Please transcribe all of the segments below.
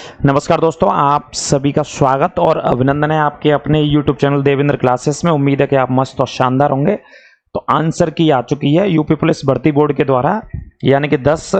नमस्कार दोस्तों, आप सभी का स्वागत और अभिनंदन है आपके अपने YouTube चैनल देवेंद्र क्लासेस में। उम्मीद है कि आप मस्त और शानदार होंगे। तो आंसर की आ चुकी है यूपी पुलिस भर्ती बोर्ड के द्वारा, यानी कि 10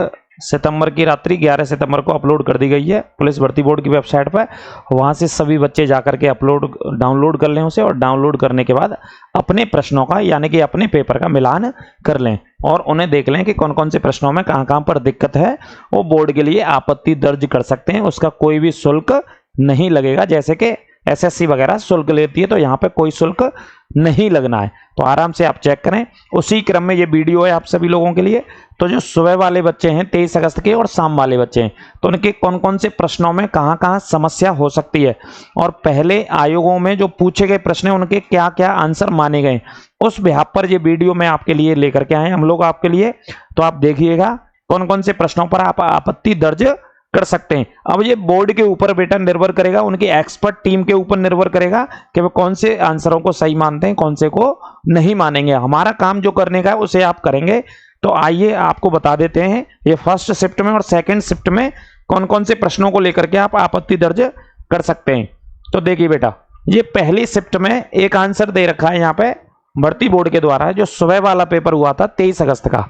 सितंबर की रात्रि 11 सितंबर को अपलोड कर दी गई है पुलिस भर्ती बोर्ड की वेबसाइट पर। वहां से सभी बच्चे जाकर के डाउनलोड कर लें उसे, और डाउनलोड करने के बाद अपने प्रश्नों का यानी कि अपने पेपर का मिलान कर लें और उन्हें देख लें कि कौन कौन से प्रश्नों में कहां पर दिक्कत है। वो बोर्ड के लिए आपत्ति दर्ज कर सकते हैं, उसका कोई भी शुल्क नहीं लगेगा। जैसे कि एसएससी वगैरह शुल्क लेती है, तो यहाँ पे कोई शुल्क नहीं लगना है। तो आराम से आप चेक करें। उसी क्रम में ये वीडियो है आप सभी लोगों के लिए। तो जो सुबह वाले बच्चे हैं 23 अगस्त के और शाम वाले बच्चे हैं, तो उनके कौन कौन से प्रश्नों में कहां कहां समस्या हो सकती है और पहले आयोगों में जो पूछे गए प्रश्न हैं उनके क्या क्या आंसर माने गए, उस बिहाफ पर ये वीडियो मैं आपके लिए लेकर के आए हम लोग आपके लिए। तो आप देखिएगा कौन कौन से प्रश्नों पर आप आपत्ति दर्ज कर सकते हैं। अब ये बोर्ड के ऊपर बेटा निर्भर करेगा, उनकी एक्सपर्ट टीम के ऊपर निर्भर करेगा कि वो कौन से आंसरों को सही मानते हैं, कौन से को नहीं मानेंगे। हमारा काम जो करने का है उसे आप करेंगे। तो आइए आपको बता देते हैं ये फर्स्ट शिफ्ट में और सेकंड शिफ्ट में कौन कौन से प्रश्नों को लेकर के आप आपत्ति दर्ज कर सकते हैं। तो देखिए बेटा, ये पहली शिफ्ट में एक आंसर दे रखा है यहाँ पे भर्ती बोर्ड के द्वारा, जो सुबह वाला पेपर हुआ था 23 अगस्त का।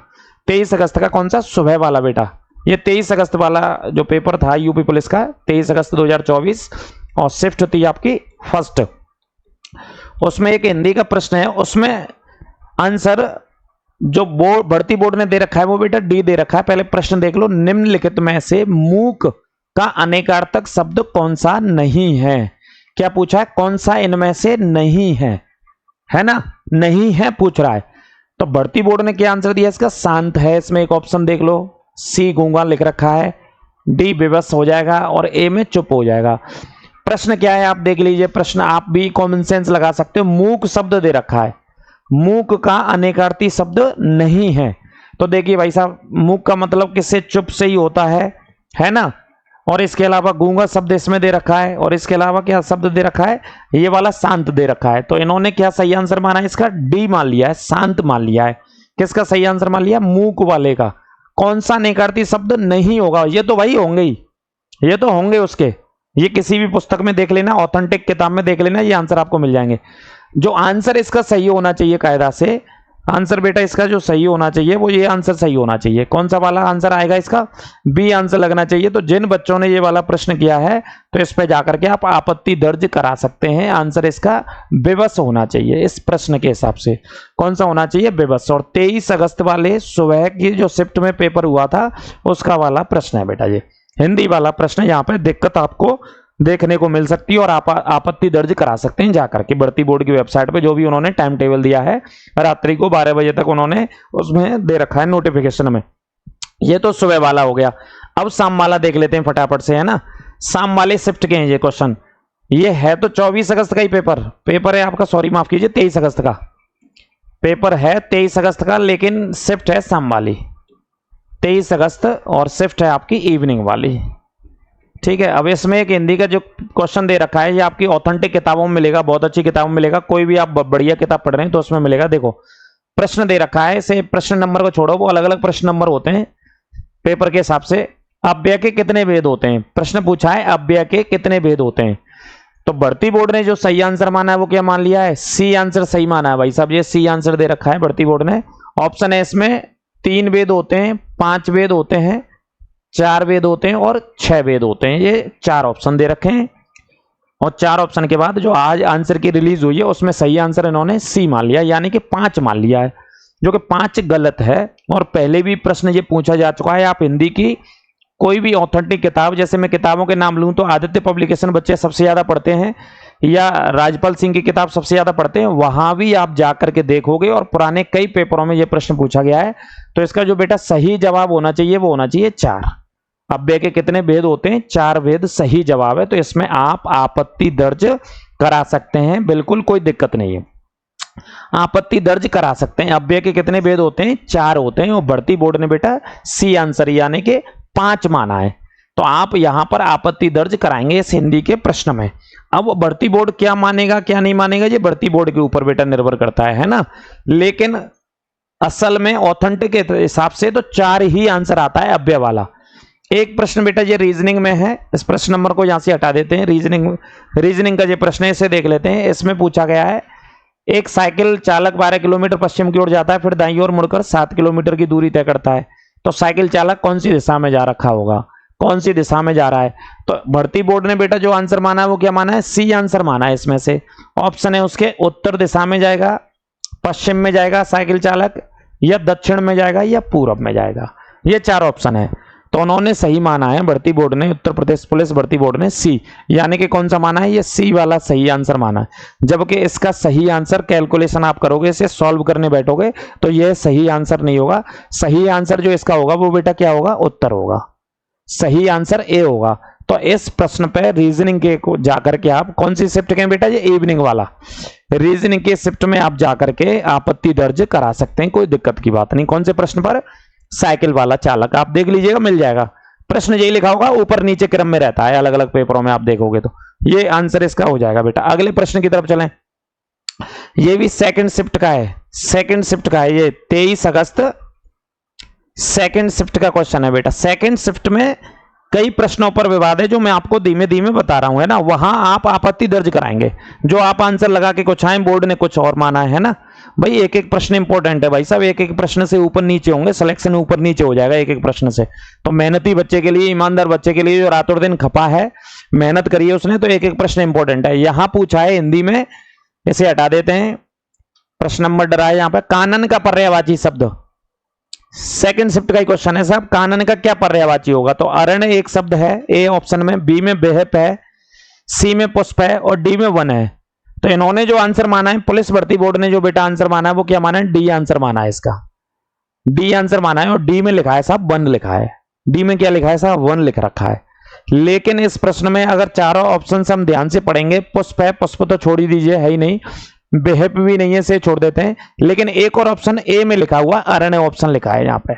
23 अगस्त का कौन सा सुबह वाला बेटा, ये 23 अगस्त वाला जो पेपर था यूपी पुलिस का 23 अगस्त 2024, और शिफ्ट थी आपकी फर्स्ट। उसमें एक हिंदी का प्रश्न है, उसमें आंसर जो भर्ती बोर्ड ने दे रखा है वो बेटा डी दे रखा है। पहले प्रश्न देख लो, निम्नलिखित में से मूक का अनेकार्थक शब्द कौन सा नहीं है। क्या पूछा है, कौन सा इनमें से नहीं है ना, नहीं है पूछ रहा है। तो भर्ती बोर्ड ने क्या आंसर दिया इसका, शांत है। इसमें एक ऑप्शन देख लो, सी गूंगा लिख रखा है, डी विवश हो जाएगा और ए में चुप हो जाएगा। प्रश्न क्या है आप देख लीजिए, प्रश्न आप भी कॉमन सेंस लगा सकते हो। मूक शब्द दे रखा है, मूक का अनेकार्थी शब्द नहीं है। तो देखिए भाई साहब, मूक का मतलब किससे, चुप से ही होता है ना। और इसके अलावा गूंगा शब्द इसमें दे रखा है, और इसके अलावा क्या शब्द दे रखा है, ये वाला शांत दे रखा है। तो इन्होंने क्या सही आंसर माना है इसका, डी मान लिया है, शांत मान लिया है। किसका सही आंसर मान लिया, मूक वाले का। कौन सा अनेकार्थी शब्द नहीं होगा, ये तो भाई होंगे ही, ये तो होंगे उसके। ये किसी भी पुस्तक में देख लेना, ऑथेंटिक किताब में देख लेना, ये आंसर आपको मिल जाएंगे। जो आंसर इसका सही होना चाहिए कायदा से, आंसर बेटा इसका जो सही होना चाहिए वो ये आंसर सही होना चाहिए। कौन सा वाला आंसर आएगा इसका, बी आंसर लगना चाहिए। तो जिन बच्चों ने ये वाला प्रश्न किया है तो इस पे जाकर के आप आपत्ति दर्ज करा सकते हैं। आंसर इसका विवश होना चाहिए इस प्रश्न के हिसाब से। कौन सा होना चाहिए, विवश। और 23 अगस्त वाले सुबह की जो शिफ्ट में पेपर हुआ था उसका वाला प्रश्न है बेटा, ये हिंदी वाला प्रश्न। यहाँ पे दिक्कत आपको देखने को मिल सकती है और आप आपत्ति दर्ज करा सकते हैं जाकर के भर्ती बोर्ड की वेबसाइट पे। जो भी उन्होंने टाइम टेबल दिया है रात्रि को 12 बजे तक उन्होंने उसमें दे रखा है नोटिफिकेशन में। ये तो सुबह वाला हो गया। अब शाम वाला देख लेते हैं फटाफट से, है ना। शाम वाले शिफ्ट के हैं ये क्वेश्चन। ये है तो 24 अगस्त का ही पेपर है आपका, सॉरी माफ कीजिए 23 अगस्त का पेपर है, 23 अगस्त का, लेकिन शिफ्ट है शाम वाली 23 अगस्त, और शिफ्ट है आपकी इवनिंग वाली। ठीक है। अब इसमें एक हिंदी का जो क्वेश्चन दे रखा है ये आपकी ऑथेंटिक किताबों में मिलेगा, बहुत अच्छी किताबों में मिलेगा। कोई भी आप बढ़िया किताब पढ़ रहे हैं तो उसमें मिलेगा। देखो प्रश्न दे रखा है, इसे प्रश्न नंबर को छोड़ो, वो अलग अलग प्रश्न नंबर होते हैं पेपर के हिसाब से। अव्यय के कितने भेद होते हैं, प्रश्न पूछा है अव्यय के कितने भेद होते हैं। तो भर्ती बोर्ड ने जो सही आंसर माना है वो क्या मान लिया है, सी आंसर सही माना है भाई साहब। ये सी आंसर दे रखा है भर्ती बोर्ड ने। ऑप्शन है इसमें 3 भेद होते हैं, 5 भेद होते हैं, 4 भेद होते हैं और 6 भेद होते हैं। ये 4 ऑप्शन दे रखे हैं, और 4 ऑप्शन के बाद जो आज आंसर की रिलीज हुई है उसमें सही आंसर इन्होंने सी मान लिया, यानी कि 5 मान लिया है, जो कि 5 गलत है। और पहले भी प्रश्न ये पूछा जा चुका है। आप हिंदी की कोई भी ऑथेंटिक किताब, जैसे मैं किताबों के नाम लूं तो आदित्य पब्लिकेशन बच्चे सबसे ज्यादा पढ़ते हैं, या राजपाल सिंह की किताब सबसे ज्यादा पढ़ते हैं, वहां भी आप जाकर के देखोगे और पुराने कई पेपरों में यह प्रश्न पूछा गया है। तो इसका जो बेटा सही जवाब होना चाहिए वो होना चाहिए 4। अव्यय के कितने भेद होते हैं, 4 भेद सही जवाब है। तो इसमें आप आपत्ति दर्ज करा सकते हैं, बिल्कुल कोई दिक्कत नहीं है, आपत्ति दर्ज करा सकते हैं। अव्यय के कितने भेद होते हैं, 4 होते हैं, और भर्ती बोर्ड ने बेटा सी आंसर यानी कि 5 माना है। तो आप यहां पर आपत्ति दर्ज कराएंगे इस हिंदी के प्रश्न में। अब भर्ती बोर्ड क्या मानेगा क्या नहीं मानेगा, ये भर्ती बोर्ड के ऊपर बेटा निर्भर करता है ना। लेकिन असल में ऑथेंटिक के हिसाब से तो 4 ही आंसर आता है अव्यय वाला। एक प्रश्न बेटा ये रीजनिंग में है, इस प्रश्न नंबर को यहां से हटा देते हैं। रीजनिंग का ये प्रश्न है, इसे देख लेते हैं। इसमें पूछा गया है एक साइकिल चालक 12 किलोमीटर पश्चिम की ओर जाता है, फिर दाईं ओर मुड़कर 7 किलोमीटर की दूरी तय करता है। तो साइकिल चालक कौन सी दिशा में जा रखा होगा, कौन सी दिशा में जा रहा है? तो भर्ती बोर्ड ने बेटा जो आंसर माना है वो क्या माना है? सी आंसर माना है। इसमें से ऑप्शन है उसके उत्तर दिशा में जाएगा, पश्चिम में जाएगा साइकिल चालक, या दक्षिण में जाएगा, या पूर्व में जाएगा। ये चार ऑप्शन है। तो उन्होंने सही माना है भर्ती बोर्ड ने, उत्तर प्रदेश पुलिस भर्ती बोर्ड ने सी, यानी कि कौन सा माना है? ये सी वाला सही आंसर माना है। जबकि इसका सही आंसर कैलकुलेशन आप करोगे, इसे सॉल्व करने बैठोगे तो ये सही आंसर नहीं होगा। सही आंसर जो इसका होगा वो बेटा क्या होगा? उत्तर होगा। सही आंसर ए होगा। तो इस प्रश्न पे रीजनिंग के को जाकर के आप कौन सी शिफ्ट के बेटा? ये इवनिंग वाला रीजनिंग के शिफ्ट में आप जाकर के आपत्ति दर्ज करा सकते हैं, कोई दिक्कत की बात नहीं। कौन से प्रश्न पर? साइकिल वाला चालक। आप देख लीजिएगा, मिल जाएगा। प्रश्न यही लिखा होगा, ऊपर नीचे क्रम में रहता है, अलग अलग पेपरों में आप देखोगे तो ये आंसर इसका हो जाएगा बेटा। अगले प्रश्न की तरफ चलें। ये भी सेकंड शिफ्ट का है, सेकंड शिफ्ट का है। ये 23 अगस्त सेकंड शिफ्ट का क्वेश्चन है बेटा। सेकंड शिफ्ट में कई प्रश्नों पर विवाद है, जो मैं आपको धीमे धीमे बता रहा हूं, है ना। वहां आप आपत्ति दर्ज कराएंगे। जो आप आंसर लगा के कुछ आए, बोर्ड ने कुछ और माना है ना भाई। एक एक प्रश्न इंपॉर्टेंट है भाई साहब, एक एक प्रश्न से ऊपर नीचे होंगे, सिलेक्शन ऊपर नीचे हो जाएगा एक एक प्रश्न से। तो मेहनती बच्चे के लिए, ईमानदार बच्चे के लिए, जो रातों दिन खपा है, मेहनत करी है उसने, तो एक एक प्रश्न इंपॉर्टेंट है। यहां पूछा है हिंदी में, इसे हटा देते हैं। प्रश्न नंबर डरा है यहां पर, कानन का पर्यायवाची शब्द। सेकंड शिफ्ट का ही क्वेश्चन है साहब, कानन का क्या पर्यायवाची होगा? तो अरण्य एक शब्द है ए ऑप्शन में, बी में बेहप है, सी में पुष्प है, और डी में वन है। तो इन्होंने जो आंसर माना है, पुलिस भर्ती बोर्ड ने जो बेटा आंसर माना है वो क्या माना है? डी आंसर माना है इसका। डी आंसर माना है, और डी में लिखा है साहब वन लिखा है। डी में क्या लिखा है साहब? वन लिख रखा है। लेकिन इस प्रश्न में अगर चारों ऑप्शन हम ध्यान से पढ़ेंगे, पुष्प है, पुष्प तो छोड़ ही दीजिए, है ही नहीं, बेहप भी नहीं है, से छोड़ देते हैं। लेकिन एक और ऑप्शन ए में लिखा हुआ अरण्य ऑप्शन लिखा है यहां पे।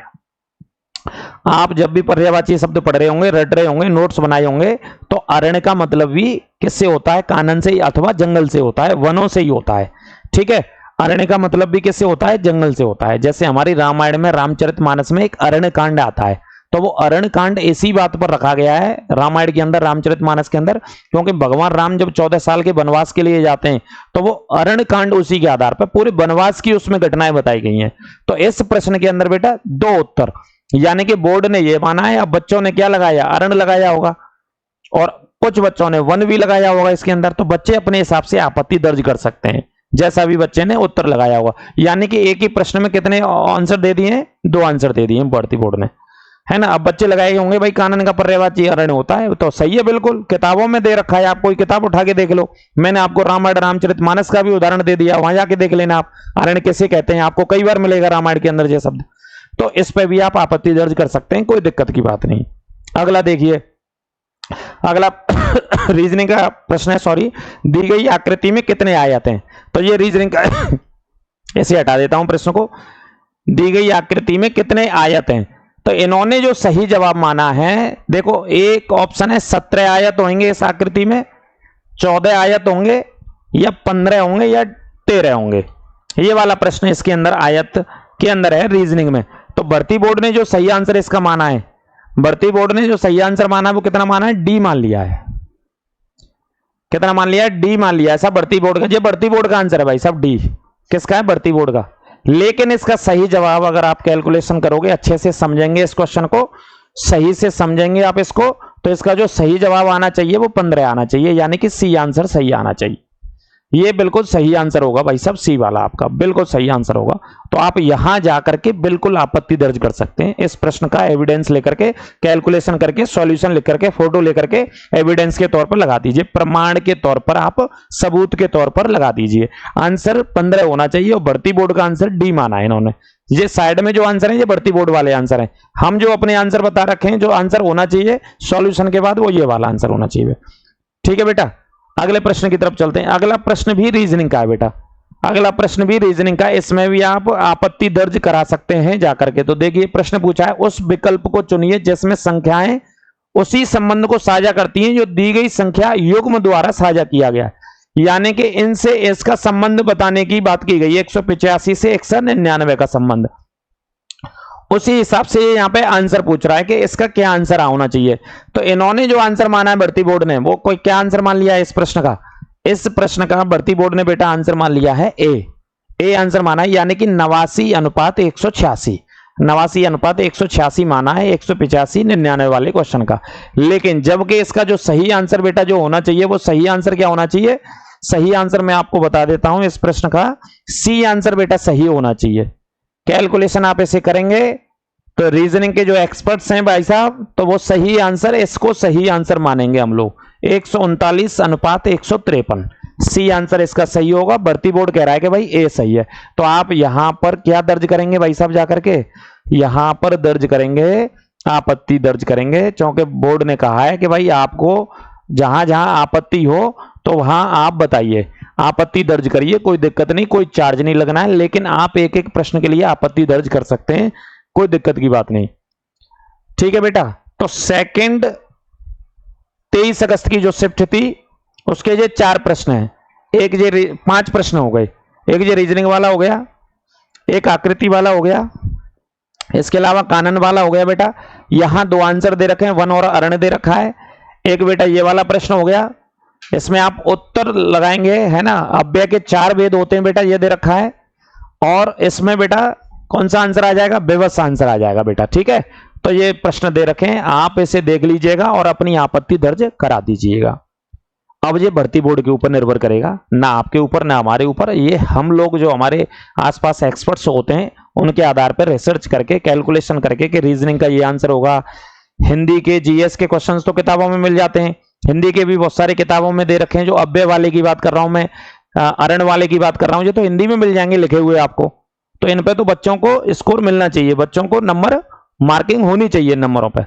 आप जब भी पर्यायवाची शब्द पढ़ रहे होंगे, रट रहे होंगे, नोट्स बनाए होंगे, तो अरण्य का मतलब भी किससे होता है? कानन से अथवा जंगल से होता है, वनों से ही होता है। ठीक है, अरण्य का मतलब भी किससे होता है? जंगल से होता है। जैसे हमारी रामायण में, रामचरितमानस में एक अरण्य कांड आता है, तो वो अरण्य कांड इसी बात पर रखा गया है रामायण के अंदर, रामचरितमानस के अंदर, क्योंकि भगवान राम जब 14 साल के वनवास के लिए जाते हैं, तो वो अरण्य कांड उसी के आधार पर पूरे वनवास की उसमें घटनाएं बताई गई हैं। तो इस प्रश्न के अंदर बेटा दो उत्तर, यानी कि बोर्ड ने ये माना है। अब बच्चों ने क्या लगाया? अरण्य लगाया होगा, और कुछ बच्चों ने वन भी लगाया होगा इसके अंदर। तो बच्चे अपने हिसाब से आपत्ति दर्ज कर सकते हैं, जैसा भी बच्चे ने उत्तर लगाया होगा। यानी कि एक ही प्रश्न में कितने आंसर दे दिए? दो आंसर दे दिए भर्ती बोर्ड ने, है ना। अब बच्चे लगाए होंगे भाई कानन का पर्यायवाची अरण्य होता है, तो सही है बिल्कुल, किताबों में दे रखा है। आप कोई किताब उठा के देख लो, मैंने आपको रामायण रामचरितमानस का भी उदाहरण दे दिया, वहां जाके देख लेना आप अरण्य कैसे कहते हैं। आपको कई बार मिलेगा रामायण के अंदर ये शब्द। तो इस पे भी आप आपत्ति दर्ज कर सकते हैं, कोई दिक्कत की बात नहीं। अगला देखिए, अगला रीजनिंग का प्रश्न है, सॉरी, दी गई आकृति में कितने आयत हैं? तो ये रीजनिंग का ऐसे हटा देता हूं प्रश्न को। दी गई आकृति में कितने आयत हैं? तो इन्होंने जो सही जवाब माना है, देखो एक ऑप्शन है 17 आयत होंगे इस आकृति में, 14 आयत होंगे, या 15 होंगे, या 13 होंगे। ये वाला प्रश्न इसके अंदर आयत के अंदर है रीजनिंग में। तो भर्ती बोर्ड ने जो सही आंसर इसका माना है, भर्ती बोर्ड ने जो सही आंसर माना है वो कितना माना है? डी मान लिया है। कितना मान लिया है? डी मान लिया है। सब भर्ती बोर्ड का, ये भर्ती बोर्ड का आंसर है भाई साहब, डी किसका है? भर्ती बोर्ड का। लेकिन इसका सही जवाब अगर आप कैलकुलेशन करोगे, अच्छे से समझेंगे इस क्वेश्चन को, सही से समझेंगे आप इसको, तो इसका जो सही जवाब आना चाहिए वो 15 आना चाहिए, यानी कि सी आंसर सही आना चाहिए। ये बिल्कुल सही आंसर होगा भाई साहब, सी वाला आपका बिल्कुल सही आंसर होगा। तो आप यहां जाकर के बिल्कुल आपत्ति दर्ज कर सकते हैं। इस प्रश्न का एविडेंस लेकर के, कैलकुलेशन करके, सॉल्यूशन लिख करके, फोटो लेकर के एविडेंस के तौर पर लगा दीजिए, प्रमाण के तौर पर, आप सबूत के तौर पर लगा दीजिए। आंसर 15 होना चाहिए, और भर्ती बोर्ड का आंसर डी माना है इन्होंने। ये साइड में जो आंसर है ये भर्ती बोर्ड वाले आंसर हैं। हम जो अपने आंसर बता रखे हैं, जो आंसर होना चाहिए सॉल्यूशन के बाद, वो ये वाला आंसर होना चाहिए। ठीक है बेटा, अगले प्रश्न की तरफ चलते हैं। अगला प्रश्न भी रीजनिंग का है बेटा, अगला प्रश्न भी रीजनिंग का, इसमें भी आप आपत्ति दर्ज करा सकते हैं जाकर के। तो देखिए प्रश्न पूछा है, उस विकल्प को चुनिए जिसमें संख्याएं उसी संबंध को साझा करती हैं जो दी गई संख्या युग्म द्वारा साझा किया गया है। यानी कि इनसे इसका संबंध बताने की बात की गई है, 185 से 199 का संबंध। उसी हिसाब से यहाँ पे आंसर पूछ रहा है कि इसका क्या आंसर होना चाहिए। तो इन्होंने जो आंसर माना है भर्ती बोर्ड ने, वो कोई क्या आंसर मान लिया है इस प्रश्न का? इस प्रश्न का भर्ती बोर्ड ने बेटा आंसर मान लिया है ए आंसर माना है, यानी कि 89:186। 89:186 माना है 185 99 वाले क्वेश्चन का। लेकिन जबकि इसका जो सही आंसर बेटा जो होना चाहिए, वो सही आंसर क्या होना चाहिए? सही आंसर मैं आपको बता देता हूं इस प्रश्न का, सी आंसर बेटा सही होना चाहिए। कैलकुलेशन आप इसे करेंगे तो रीजनिंग के जो एक्सपर्ट्स हैं भाई साहब, तो वो सही आंसर, इसको सही आंसर मानेंगे हम लोग। 139:153 सी आंसर इसका सही होगा। भर्ती बोर्ड कह रहा है कि भाई ए सही है। तो आप यहां पर क्या दर्ज करेंगे भाई साहब? जाकर के यहां पर दर्ज करेंगे, आपत्ति दर्ज करेंगे, क्योंकि बोर्ड ने कहा है कि भाई आपको जहां जहां आपत्ति हो तो वहां आप बताइए, आपत्ति दर्ज करिए, कोई दिक्कत नहीं, कोई चार्ज नहीं लगना है। लेकिन आप एक एक प्रश्न के लिए आपत्ति दर्ज कर सकते हैं, कोई दिक्कत की बात नहीं। ठीक है बेटा। तो सेकंड 23 अगस्त की जो शिफ्ट थी उसके ये 4 प्रश्न हैं। एक ये 5 प्रश्न हो गए। एक ये रीजनिंग वाला हो गया, एक आकृति वाला हो गया, इसके अलावा कानन वाला हो गया बेटा। यहां 2 आंसर दे रखे हैं, वन और अरण्य दे रखा है। एक बेटा ये वाला प्रश्न हो गया, इसमें आप उत्तर लगाएंगे, है ना। अव्यय के 4 भेद होते हैं बेटा, ये दे रखा है। और इसमें बेटा कौन सा आंसर आ जाएगा? बेवस आंसर आ जाएगा बेटा। ठीक है, तो ये प्रश्न दे रखे हैं, आप इसे देख लीजिएगा और अपनी आपत्ति दर्ज करा दीजिएगा। अब ये भर्ती बोर्ड के ऊपर निर्भर करेगा, ना आपके ऊपर ना हमारे ऊपर। ये हम लोग जो हमारे आसपास एक्सपर्ट्स होते हैं उनके आधार पर रिसर्च करके, कैलकुलेशन करके कि रीजनिंग का ये आंसर होगा। हिंदी के जीएस के क्वेश्चंस तो किताबों में मिल जाते हैं, हिंदी के भी बहुत सारे किताबों में दे रखे हैं। जो अव्यय वाले की बात कर रहा हूं मैं, अरण्य वाले की बात कर रहा हूं, ये तो हिंदी में मिल जाएंगे लिखे हुए आपको। तो इन पे तो बच्चों को स्कोर मिलना चाहिए, बच्चों को नंबर मार्किंग होनी चाहिए नंबरों पे।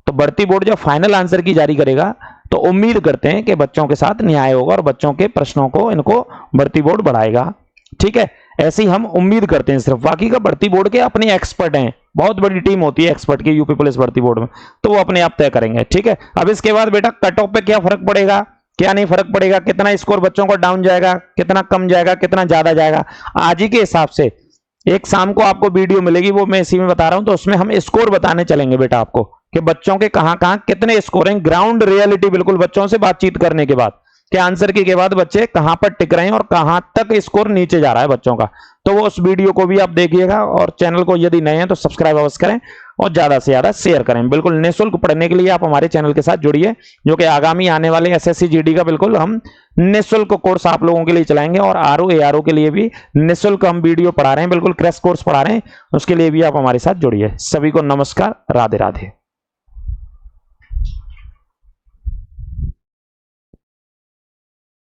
तो भर्ती बोर्ड जब फाइनल आंसर की जारी करेगा तो उम्मीद करते हैं कि बच्चों के साथ न्याय होगा और बच्चों के प्रश्नों को इनको भर्ती बोर्ड बढ़ाएगा। ठीक है, ऐसी हम उम्मीद करते हैं। सिर्फ बाकी का भर्ती बोर्ड के अपने एक्सपर्ट हैं, बहुत बड़ी टीम होती है एक्सपर्ट की यूपी पुलिस भर्ती बोर्ड में, तो वो अपने आप तय करेंगे। ठीक है, अब इसके बाद बेटा कट ऑफ पे क्या फर्क पड़ेगा, क्या नहीं फर्क पड़ेगा, कितना स्कोर बच्चों को डाउन जाएगा, कितना कम जाएगा, कितना ज्यादा जाएगा, आज ही के हिसाब से एक शाम को आपको वीडियो मिलेगी, वो मैं इसी में बता रहा हूं। तो उसमें हम स्कोर बताने चलेंगे बेटा आपको कि बच्चों के कहां कहां कितने स्कोर हैं, ग्राउंड रियलिटी, बिल्कुल बच्चों से बातचीत करने के बाद कि आंसर की के बाद बच्चे कहां पर टिक रहे हैं और कहां तक स्कोर नीचे जा रहा है बच्चों का। तो वो उस वीडियो को भी आप देखिएगा और चैनल को यदि नए हैं तो सब्सक्राइब अवश्य करें और ज्यादा से ज्यादा शेयर करें। बिल्कुल निःशुल्क पढ़ने के लिए आप हमारे चैनल के साथ जुड़िए, जो कि आगामी आने वाले एसएससी जीडी का बिल्कुल हम निःशुल्क कोर्स आप लोगों के लिए चलाएंगे। और आरओ एआरओ के लिए भी निःशुल्क हम वीडियो पढ़ा रहे हैं, बिल्कुल क्रैश कोर्स पढ़ा रहे हैं, उसके लिए भी आप हमारे साथ जुड़िए। सभी को नमस्कार, राधे राधे।